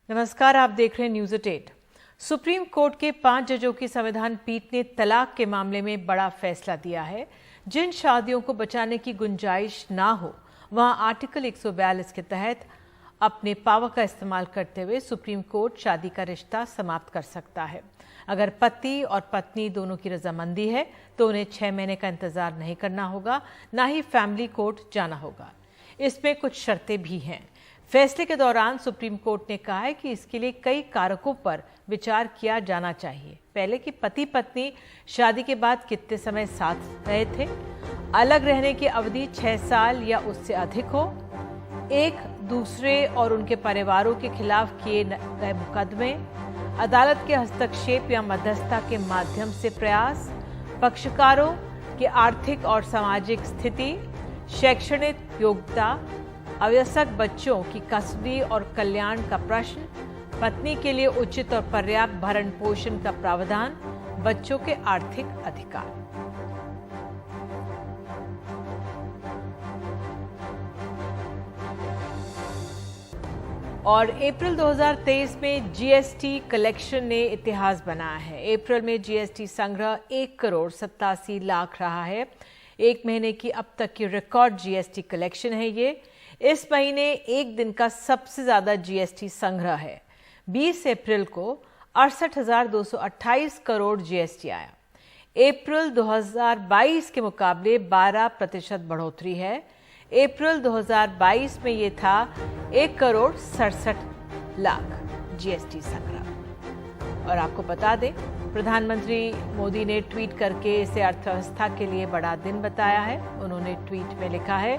नमस्कार, आप देख रहे हैं न्यूज़ 8। सुप्रीम कोर्ट के 5 जजों की संविधान पीठ ने तलाक के मामले में बड़ा फैसला दिया है। जिन शादियों को बचाने की गुंजाइश ना हो, वहां आर्टिकल 142 के तहत अपने पावर का इस्तेमाल करते हुए सुप्रीम कोर्ट शादी का रिश्ता समाप्त कर सकता है। अगर पति और पत्नी दोनों की रजामंदी है तो उन्हें 6 महीने का इंतजार नहीं करना होगा, ना ही फैमिली कोर्ट जाना होगा। इसमें कुछ शर्तें भी हैं। फैसले के दौरान सुप्रीम कोर्ट ने कहा है कि इसके लिए कई कारकों पर विचार किया जाना चाहिए। पहले कि पति पत्नी शादी के बाद कितने समय साथ रहे थे, अलग रहने की अवधि 6 साल या उससे अधिक हो, एक दूसरे और उनके परिवारों के खिलाफ किए गए मुकदमे, अदालत के हस्तक्षेप या मध्यस्थता के माध्यम से प्रयास, पक्षकारों की आर्थिक और सामाजिक स्थिति, शैक्षणिक योग्यता, अवयस्क बच्चों की कस्टडी और कल्याण का प्रश्न, पत्नी के लिए उचित और पर्याप्त भरण पोषण का प्रावधान, बच्चों के आर्थिक अधिकार। और अप्रैल 2023 में जीएसटी कलेक्शन ने इतिहास बनाया है। अप्रैल में जीएसटी संग्रह 1,87,00,000 रहा है। एक महीने की अब तक की रिकॉर्ड जीएसटी कलेक्शन है ये। इस महीने एक दिन का सबसे ज्यादा जीएसटी संग्रह है। 20 अप्रैल को 68,228 करोड़ जीएसटी आया। अप्रैल 2022 के मुकाबले 12% बढ़ोतरी है। अप्रैल 2022 में ये था 1,67,00,000 जीएसटी संग्रह। और आपको बता दें, प्रधानमंत्री मोदी ने ट्वीट करके इसे अर्थव्यवस्था के लिए बड़ा दिन बताया है। उन्होंने ट्वीट में लिखा है,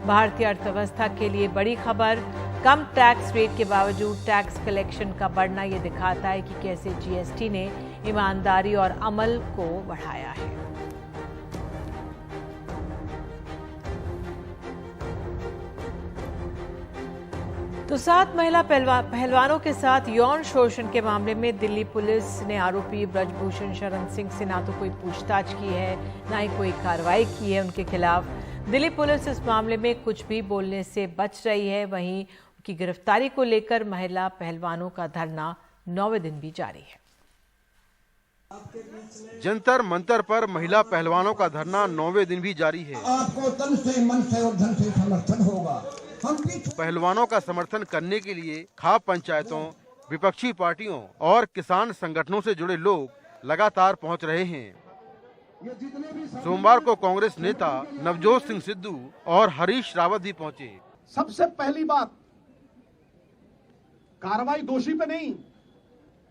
भारतीय अर्थव्यवस्था के लिए बड़ी खबर, कम टैक्स रेट के बावजूद टैक्स कलेक्शन का बढ़ना ये दिखाता है कि कैसे जीएसटी ने ईमानदारी और अमल को बढ़ाया है। तो 7 महिला पहलवानों के साथ यौन शोषण के मामले में दिल्ली पुलिस ने आरोपी ब्रजभूषण शरण सिंह से ना तो कोई पूछताछ की है, ना ही कोई कार्रवाई की है उनके खिलाफ। दिल्ली पुलिस इस मामले में कुछ भी बोलने से बच रही है। वहीं उनकी गिरफ्तारी को लेकर महिला पहलवानों का धरना 9वें दिन भी जारी है। जंतर मंतर पर महिला पहलवानों का धरना 9वें दिन भी जारी है। आपको तन से, मन से और धन से समर्थन होगा। पहलवानों का समर्थन करने के लिए खाप पंचायतों, विपक्षी पार्टियों और किसान संगठनों से जुड़े लोग लगातार पहुंच रहे हैं। सोमवार को कांग्रेस नेता नवजोत सिंह सिद्धू और हरीश रावत भी पहुंचे। सबसे पहली बात, कार्रवाई दोषी पे नहीं,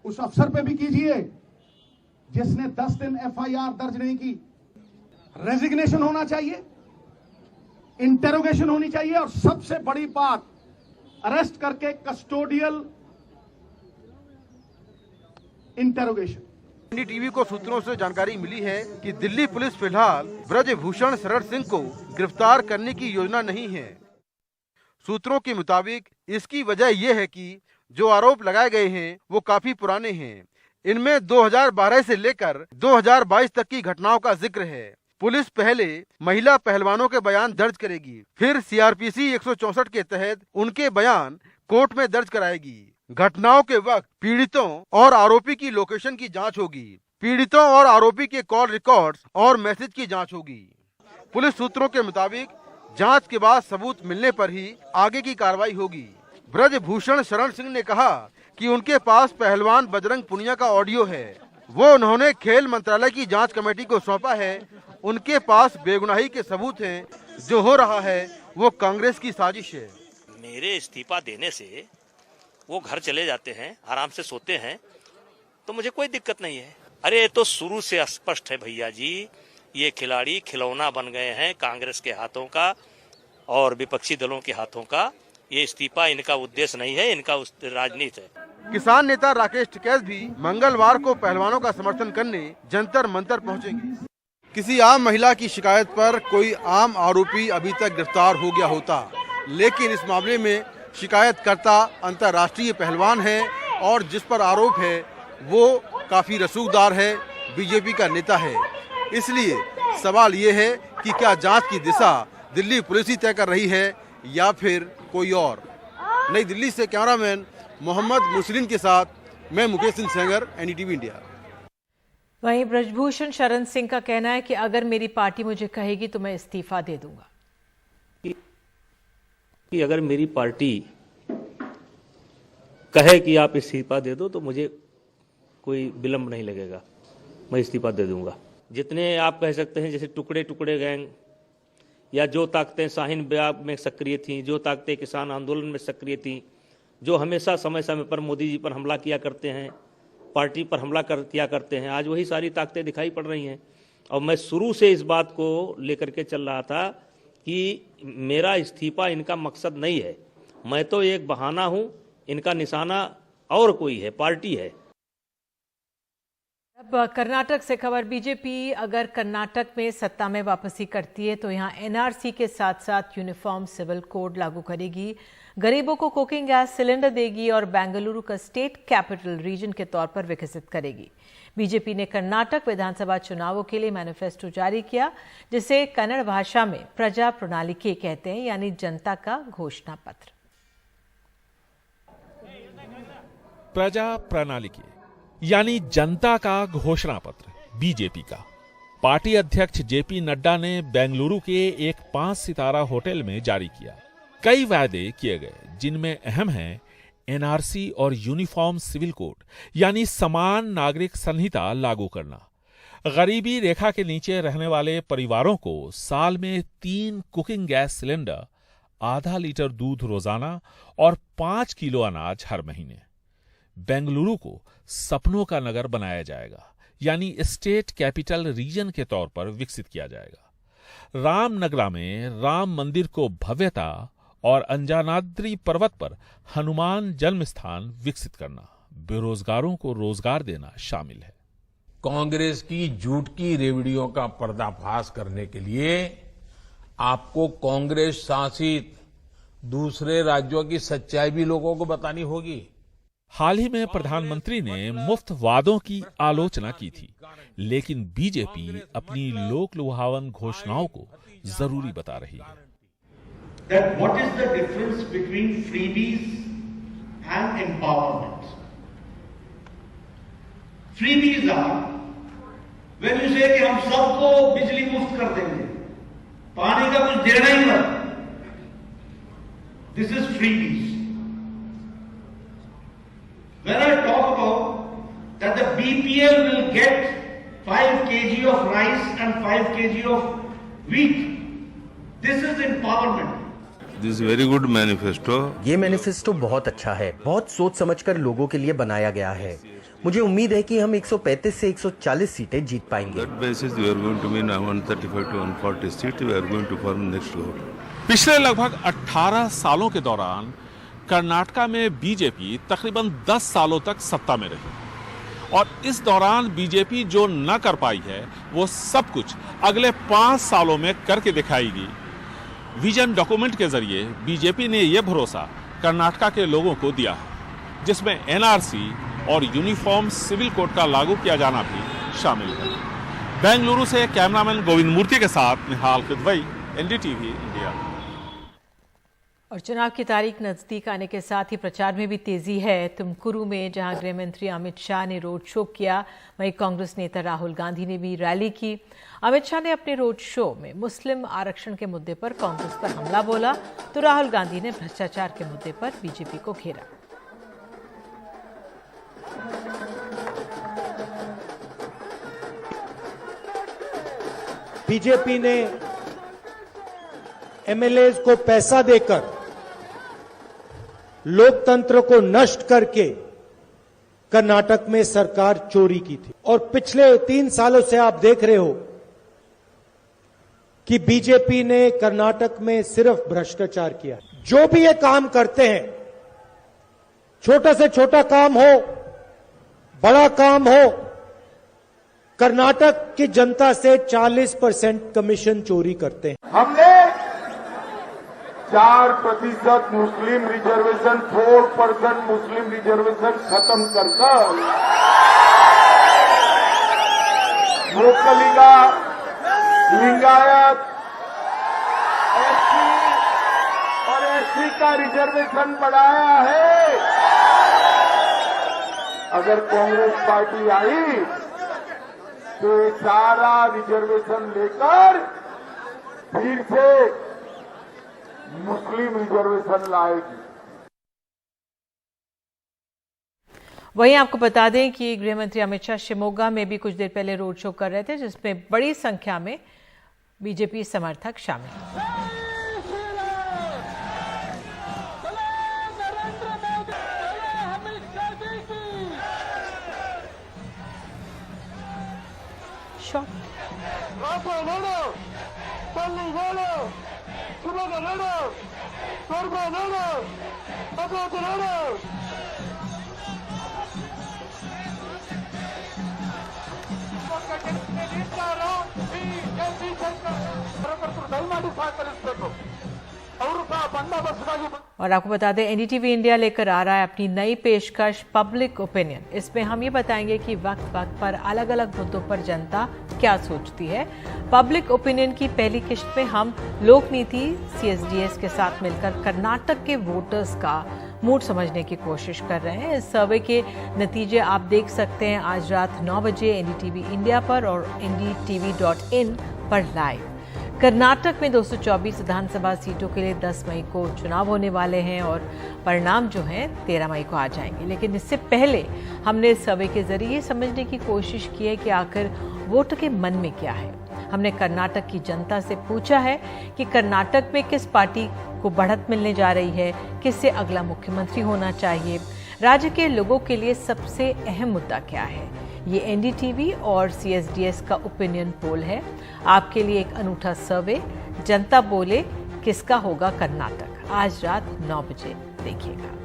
उस अफसर पे भी कीजिए जिसने 10 दिन एफआईआर दर्ज नहीं की। रेजिग्नेशन होना चाहिए, इंटेरोगेशन होनी चाहिए, और सबसे बड़ी बात, अरेस्ट करके कस्टोडियल इंटेरोगेशन। टीवी को सूत्रों से जानकारी मिली है कि दिल्ली पुलिस फिलहाल ब्रजभूषण शरण सिंह को गिरफ्तार करने की योजना नहीं है। सूत्रों के मुताबिक इसकी वजह यह है कि जो आरोप लगाए गए हैं वो काफी पुराने हैं। इनमें 2012 से लेकर 2022 तक की घटनाओं का जिक्र है। पुलिस पहले महिला पहलवानों के बयान दर्ज करेगी, फिर सीआरपीसी 164 के तहत उनके बयान कोर्ट में दर्ज कराएगी। घटनाओं के वक्त पीड़ितों और आरोपी की लोकेशन की जांच होगी। पीड़ितों और आरोपी के कॉल रिकॉर्ड्स और मैसेज की जांच होगी। पुलिस सूत्रों के मुताबिक जांच के बाद सबूत मिलने पर ही आगे की कार्रवाई होगी। ब्रजभूषण शरण सिंह ने कहा कि उनके पास पहलवान बजरंग पुनिया का ऑडियो है। वो उन्होंने खेल मंत्रालय की जांच कमेटी को सौंपा है। उनके पास बेगुनाही के सबूत हैं। जो हो रहा है वो कांग्रेस की साजिश है। मेरे इस्तीफा देने से वो घर चले जाते हैं, आराम से सोते हैं, तो मुझे कोई दिक्कत नहीं है। अरे ये तो शुरू से स्पष्ट है भैया जी, ये खिलाड़ी खिलौना बन गए हैं कांग्रेस के हाथों का और विपक्षी दलों के हाथों का। ये इस्तीफा इनका उद्देश्य नहीं है, इनका राजनीति है। किसान नेता राकेश टिकैत भी मंगलवार को पहलवानों का समर्थन करने जंतर मंतर पहुंचेंगे। किसी आम महिला की शिकायत पर कोई आम आरोपी अभी तक गिरफ्तार हो गया होता, लेकिन इस मामले में शिकायतकर्ता अंतर्राष्ट्रीय पहलवान है और जिस पर आरोप है वो काफी रसूखदार है, बीजेपी का नेता है। इसलिए सवाल ये है कि क्या जांच की दिशा दिल्ली पुलिस ही तय कर रही है या फिर कोई और। नई दिल्ली से कैमरामैन मोहम्मद मुसलिन के साथ मैं मुकेश सिंह सेंगर, एनडीटीवी इंडिया। वहीं ब्रजभूषण शरण सिंह का कहना है कि अगर मेरी पार्टी मुझे कहेगी तो मैं इस्तीफा दे दूंगा। कि अगर मेरी पार्टी कहे कि आप इस्तीफा दे दो तो मुझे कोई विलंब नहीं लगेगा, मैं इस्तीफा दे दूंगा। जितने आप कह सकते हैं जैसे टुकड़े टुकड़े गैंग या जो ताकतें शाहीन बाग में सक्रिय थीं, जो ताकतें किसान आंदोलन में सक्रिय थीं, जो हमेशा समय समय पर मोदी जी पर हमला किया करते हैं, पार्टी पर हमला किया करते हैं, आज वही सारी ताकतें दिखाई पड़ रही हैं। और मैं शुरू से इस बात को लेकर के चल रहा था कि मेरा इस्तीफा इनका मकसद नहीं है, मैं तो एक बहाना हूं, इनका निशाना और कोई है, पार्टी है। अब कर्नाटक से खबर। बीजेपी अगर कर्नाटक में सत्ता में वापसी करती है तो यहां एनआरसी के साथ साथ यूनिफॉर्म सिविल कोड लागू करेगी, गरीबों को कुकिंग गैस सिलेंडर देगी और बेंगलुरु का स्टेट कैपिटल रीजन के तौर पर विकसित करेगी। बीजेपी ने कर्नाटक विधानसभा चुनावों के लिए मैनिफेस्टो जारी किया, जिसे कन्नड़ भाषा में प्रजा प्रणालिके कहते हैं, यानी जनता का घोषणा पत्र। प्रजा प्रणालिके यानी जनता का घोषणा पत्र बीजेपी का पार्टी अध्यक्ष जेपी नड्डा ने बेंगलुरु के एक 5 सितारा होटल में जारी किया। कई वायदे किए गए, जिनमें अहम है एनआरसी और यूनिफॉर्म सिविल कोड यानी समान नागरिक संहिता लागू करना, गरीबी रेखा के नीचे रहने वाले परिवारों को साल में 3 कुकिंग गैस सिलेंडर, आधा लीटर दूध रोजाना और 5 किलो अनाज हर महीने। बेंगलुरु को सपनों का नगर बनाया जाएगा, यानी स्टेट कैपिटल रीजन के तौर पर विकसित किया जाएगा। रामनगरा में राम मंदिर को भव्यता और अंजनाद्री पर्वत पर हनुमान जन्म स्थान विकसित करना, बेरोजगारों को रोजगार देना शामिल है। कांग्रेस की झूठ की रेवड़ियों का पर्दाफाश करने के लिए आपको कांग्रेस शासित दूसरे राज्यों की सच्चाई भी लोगों को बतानी होगी। हाल ही में प्रधानमंत्री ने मुफ्त वादों की आलोचना की थी, लेकिन बीजेपी अपनी लोक लुभावन घोषणाओं को जरूरी बता रही है। That what is the difference between freebies and empowerment? Freebies are when you say कि हम सबको बिजली मुफ्त कर देंगे, पानी का कुछ देना ही मत। This is freebies. When I talk about that the BPL will get 5 kg of rice and 5 kg of wheat, this is empowerment. This very good manifesto. ये मैनिफेस्टो बहुत अच्छा है, बहुत सोच समझकर लोगों के लिए बनाया गया है। मुझे उम्मीद है कि हम 135 से 140 सीटें जीत पाएंगे। पिछले लगभग 18 सालों के दौरान कर्नाटका में बीजेपी तकरीबन 10 सालों तक सत्ता में रही और इस दौरान बीजेपी जो न कर पाई है वो सब कुछ अगले 5 सालों में करके दिखाएगी। विजन डॉक्यूमेंट के जरिए बीजेपी ने यह भरोसा कर्नाटका के लोगों को दिया है, जिसमें एनआरसी और यूनिफॉर्म सिविल कोड का लागू किया जाना भी शामिल है। बेंगलुरु से कैमरामैन गोविंद मूर्ति के साथ निहाल किदवई, एनडीटीवी इंडिया। और चुनाव की तारीख नजदीक आने के साथ ही प्रचार में भी तेजी है। तुमकुरू में जहां गृह मंत्री अमित शाह ने रोड शो किया, वहीं कांग्रेस नेता राहुल गांधी ने भी रैली की। अमित शाह ने अपने रोड शो में मुस्लिम आरक्षण के मुद्दे पर कांग्रेस पर हमला बोला, तो राहुल गांधी ने भ्रष्टाचार के मुद्दे पर बीजेपी को घेरा। बीजेपी ने एमएलएज को पैसा देकर लोकतंत्र को नष्ट करके कर्नाटक में सरकार चोरी की थी और पिछले 3 सालों से आप देख रहे हो कि बीजेपी ने कर्नाटक में सिर्फ भ्रष्टाचार किया। जो भी ये काम करते हैं, छोटा से छोटा काम हो, बड़ा काम हो, कर्नाटक की जनता से 40% कमीशन चोरी करते हैं। हमने 4% मुस्लिम रिजर्वेशन, 4% मुस्लिम रिजर्वेशन खत्म कर मुकलिगा, लिंगायत, एससी और एसटी का रिजर्वेशन बढ़ाया है। अगर कांग्रेस पार्टी आई तो ये सारा रिजर्वेशन लेकर फिर से मुस्लिम रिजर्वेशन लाएगी। वहीं आपको बता दें कि गृह मंत्री अमित शाह शिमोगा में भी कुछ देर पहले रोड शो कर रहे थे, जिसमें बड़ी संख्या में बीजेपी समर्थक शामिल हुए। और आपको बता दें एनडीटीवी इंडिया लेकर आ रहा है अपनी नई पेशकश पब्लिक ओपिनियन। इसमें हम ये बताएंगे कि वक्त वक्त पर अलग अलग मुद्दों पर जनता क्या सोचती है। पब्लिक ओपिनियन की पहली किश्त में हम लोक नीति सीएसडीएस के साथ मिलकर कर्नाटक के वोटर्स का मूड समझने की कोशिश कर रहे हैं। इस सर्वे के नतीजे आप देख सकते हैं आज रात 9 बजे एनडीटीवी इंडिया पर और ndtv.in पर लाइव। कर्नाटक में 224 विधानसभा सीटों के लिए 10 मई को चुनाव होने वाले हैं और परिणाम जो हैं 13 मई को आ जाएंगे। लेकिन इससे पहले हमने इस सर्वे के जरिए समझने की कोशिश की है कि आखिर वोटर के मन में क्या है। हमने कर्नाटक की जनता से पूछा है कि कर्नाटक में किस पार्टी को बढ़त मिलने जा रही है, किससे अगला मुख्यमंत्री होना चाहिए, राज्य के लोगों के लिए सबसे अहम मुद्दा क्या है। ये एनडीटीवी और सीएसडीएस का ओपिनियन पोल है। आपके लिए एक अनूठा सर्वे, जनता बोले किसका होगा कर्नाटक, आज रात 9 बजे देखिएगा।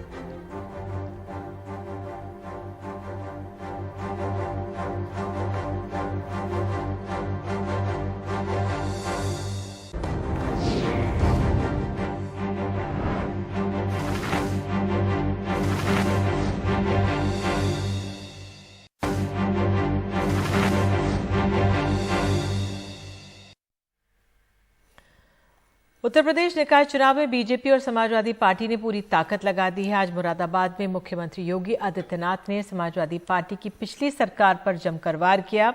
उत्तर प्रदेश निकाय चुनाव में बीजेपी और समाजवादी पार्टी ने पूरी ताकत लगा दी है। आज मुरादाबाद में मुख्यमंत्री योगी आदित्यनाथ ने समाजवादी पार्टी की पिछली सरकार पर जमकर वार किया।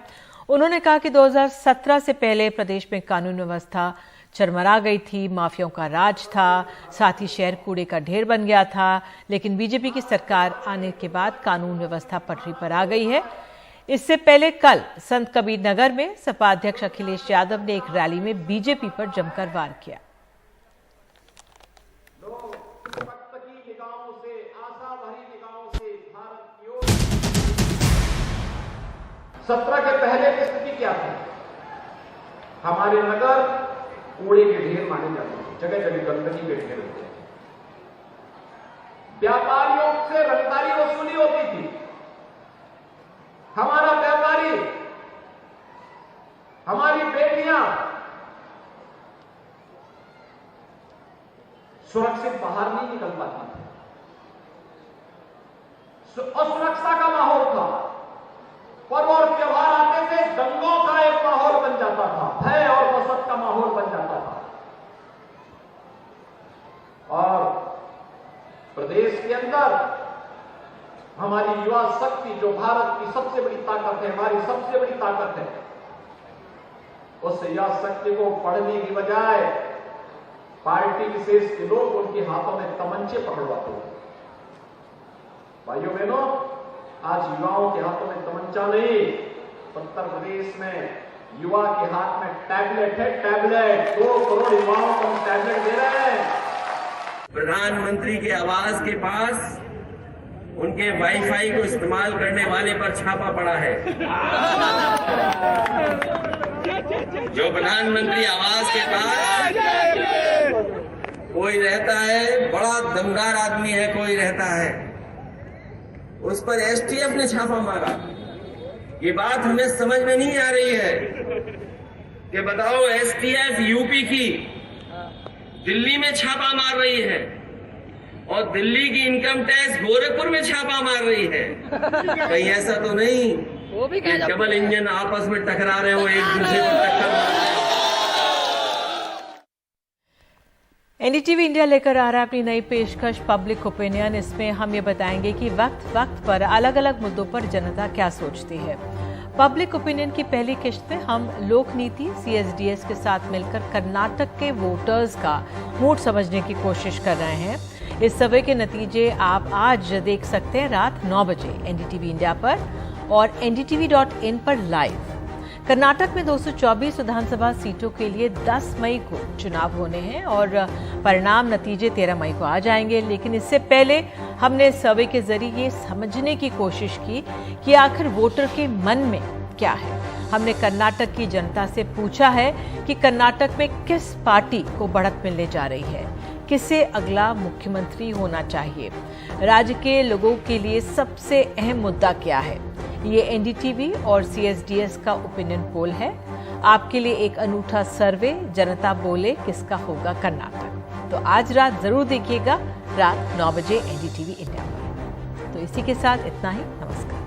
उन्होंने कहा कि 2017 से पहले प्रदेश में कानून व्यवस्था चरमरा गई थी, माफियाओं का राज था, साथ ही शहर कूड़े का ढेर बन गया था। लेकिन बीजेपी की सरकार आने के बाद कानून व्यवस्था पटरी पर आ गई है। इससे पहले कल संत कबीर नगर में सपा अध्यक्ष अखिलेश यादव ने एक रैली में बीजेपी पर जमकर वार किया। 17 के पहले की स्थिति क्या थी? हमारे नगर कूड़े के ढेर माने जाते थे, जगह जगह गंदगी के ढेर होते थे, व्यापारियों से रंगदारी वसूली होती थी। हमारा व्यापारी, हमारी बेटियां सुरक्षित बाहर नहीं निकल पाती थी, असुरक्षा का माहौल था। पर्व और त्योहार आते थे, दंगों का एक माहौल बन जाता था, भय और वसत का माहौल बन जाता था। और प्रदेश के अंदर हमारी युवा शक्ति, जो भारत की सबसे बड़ी ताकत है, हमारी सबसे बड़ी ताकत है, उस युवा शक्ति को पढ़ने की बजाय पार्टी विशेष के लोग उनके हाथों में तमंचे पकड़वाते हैं। भाइयों बहनों, आज युवाओं के हाथों में तमंचा नहीं, उत्तर प्रदेश में युवा के हाथ में टैबलेट है। टैबलेट 2 करोड़ युवाओं को हम टैबलेट दे रहे हैं। प्रधानमंत्री के आवास के पास उनके वाईफाई को इस्तेमाल करने वाले पर छापा पड़ा है। जो प्रधानमंत्री आवास के पास कोई रहता है, बड़ा दमदार आदमी है, कोई रहता है, उस पर एसटीएफ ने छापा मारा। ये बात हमें समझ में नहीं आ रही है कि बताओ, एसटीएफ यूपी की दिल्ली में छापा मार रही है और दिल्ली की इनकम टैक्स गोरखपुर में छापा मार रही है। कहीं ऐसा तो नहीं कि डबल इंजन आपस में टकरा रहे हो, एक दूसरे को टक्कर मार रहे हो। एनडीटीवी इंडिया लेकर आ रहा है अपनी नई पेशकश पब्लिक ओपिनियन। इसमें हम ये बताएंगे कि वक्त वक्त पर अलग अलग मुद्दों पर जनता क्या सोचती है। पब्लिक ओपिनियन की पहली किश्त में हम लोक नीति सीएसडीएस के साथ मिलकर कर्नाटक के वोटर्स का मूड समझने की कोशिश कर रहे हैं। इस सर्वे के नतीजे आप आज देख सकते हैं रात 9 बजे एनडीटीवी इंडिया पर और ndtv.in पर लाइव। कर्नाटक में 224 विधानसभा सीटों के लिए 10 मई को चुनाव होने हैं और परिणाम नतीजे 13 मई को आ जाएंगे। लेकिन इससे पहले हमने सर्वे के जरिए ये समझने की कोशिश की कि आखिर वोटर के मन में क्या है। हमने कर्नाटक की जनता से पूछा है कि कर्नाटक में किस पार्टी को बढ़त मिलने जा रही है, किसे अगला मुख्यमंत्री होना चाहिए, राज्य के लोगों के लिए सबसे अहम मुद्दा क्या है। ये एनडीटीवी और सीएसडीएस का ओपिनियन पोल है। आपके लिए एक अनूठा सर्वे, जनता बोले किसका होगा कर्नाटक। तो आज रात जरूर देखिएगा रात 9 बजे एनडीटीवी इंडिया पर। तो इसी के साथ इतना ही, नमस्कार।